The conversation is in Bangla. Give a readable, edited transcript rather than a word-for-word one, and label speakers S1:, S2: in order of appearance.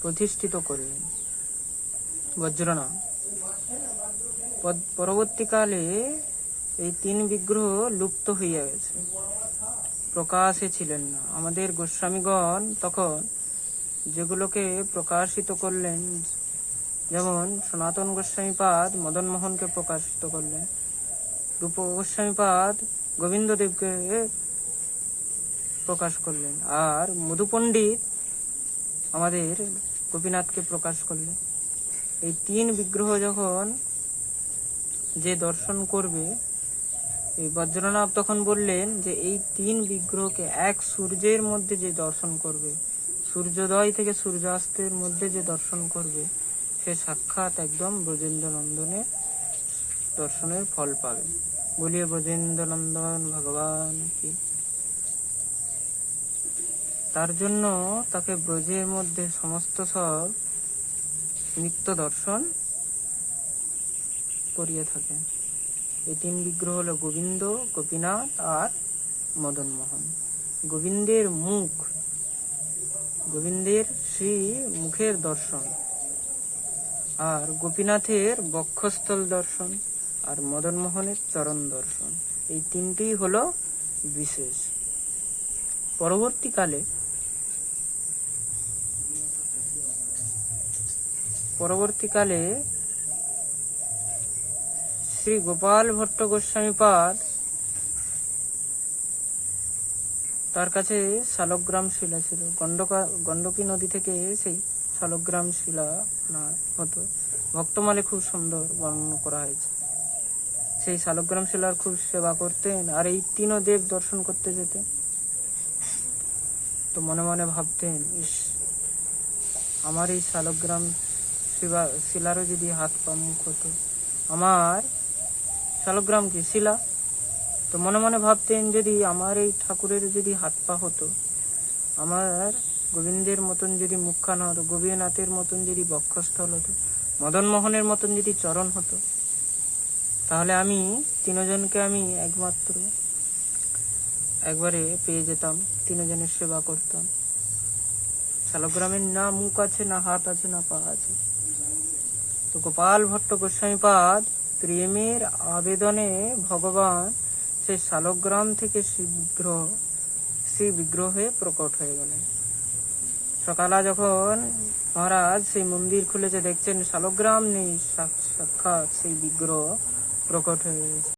S1: প্রতিষ্ঠিত করলেন বজ্রনাভ। পরবর্তীকালে এই 3 বিগ্রহ লুপ্ত হইয়া গেছে, প্রকাশে ছিলেন না। আমাদের গোস্বামীগণ তখন যেগুলোকে প্রকাশিত করলেন, যেমন সনাতন গোস্বামীপাদ মদন মোহনকে প্রকাশিত করলেন, রূপ গোস্বামীপাদ গোবিন্দদেবকে প্রকাশ করলেন, আর মধু পণ্ডিত আমাদের গোপীনাথকে প্রকাশ করলেন। এই 3 বিগ্রহ যখন যে দর্শন করবে, এই বজ্রনাভ তখন বললেন যে এই 3 বিগ্রহকে এক সূর্যের মধ্যে যে দর্শন করবে, সূর্যোদয় থেকে সূর্যাস্তের মধ্যে যে দর্শন করবে, সে সাক্ষাৎ একদম ব্রজেন্দ্র নন্দনের দর্শনের ফল পাবে। বলিয়ে ব্রজেন্দ্র নন্দন ভগবান কি। তার জন্য তাকে ব্রজের মধ্যে সমস্ত সব নিত্য দর্শন করিয়ে থাকে। এই 3 বিগ্রহ হলো গোবিন্দ, গোপীনাথ আর মদন মোহন। গোবিন্দের মুখ, গোবিন্দের শ্রী মুখের দর্শন, আর গোপীনাথের বক্ষস্থল দর্শন, আর মদন মোহনের চরণ দর্শন, এই 3টি হলো বিশেষ। পরবর্তীকালে শ্রী গোপাল ভট্ট গোস্বামীপাদ, তার কাছে শালগ্রাম শিলা ছিল। গণ্ডকী নদী থেকে সেই শালগ্রাম শিলা না হতো। ভক্তমালে খুব সুন্দর বর্ণনা করা হয়েছে। সেই শালগ্রাম শিলার খুব সেবা করতেন, আর এই 3 দেব দর্শন করতে যেতেন। তো মনে মনে ভাবতেন, ইস, আমার এই শালগ্রাম শিলারও যদি হাত পা মুখ হতো। আমার শালগ্রাম কি শিলা? তো মনে মনে ভাবতেন, যদি আমার এই ঠাকুরের যদি হাত পা হতো, আমার গোবিন্দের মতন যদি মুখখান হতো, গোপীনাথের মতন যদি বক্ষস্থল হতো, মদন মোহনের মতন যদি চরণ হতো, তাহলে আমি 3 জনকে আমি একবারে পেয়ে যেতাম, 3 জনের সেবা করতাম। শালগ্রামের না মুখ আছে, না হাত আছে, না পা আছে। তো গোপাল ভট্ট গোস্বামীপাদ প্রেমের আবেদনে ভগবান সেই শালগ্রাম থেকে শ্রী বিগ্রহে প্রকট হয়ে গেলেন। সকালে যখন মহারাজ সেই মন্দির খুলেছে, দেখছেন শালগ্রাম নেই, সাক্ষাৎ সেই বিগ্রহ প্রকট হয়ে গেছে।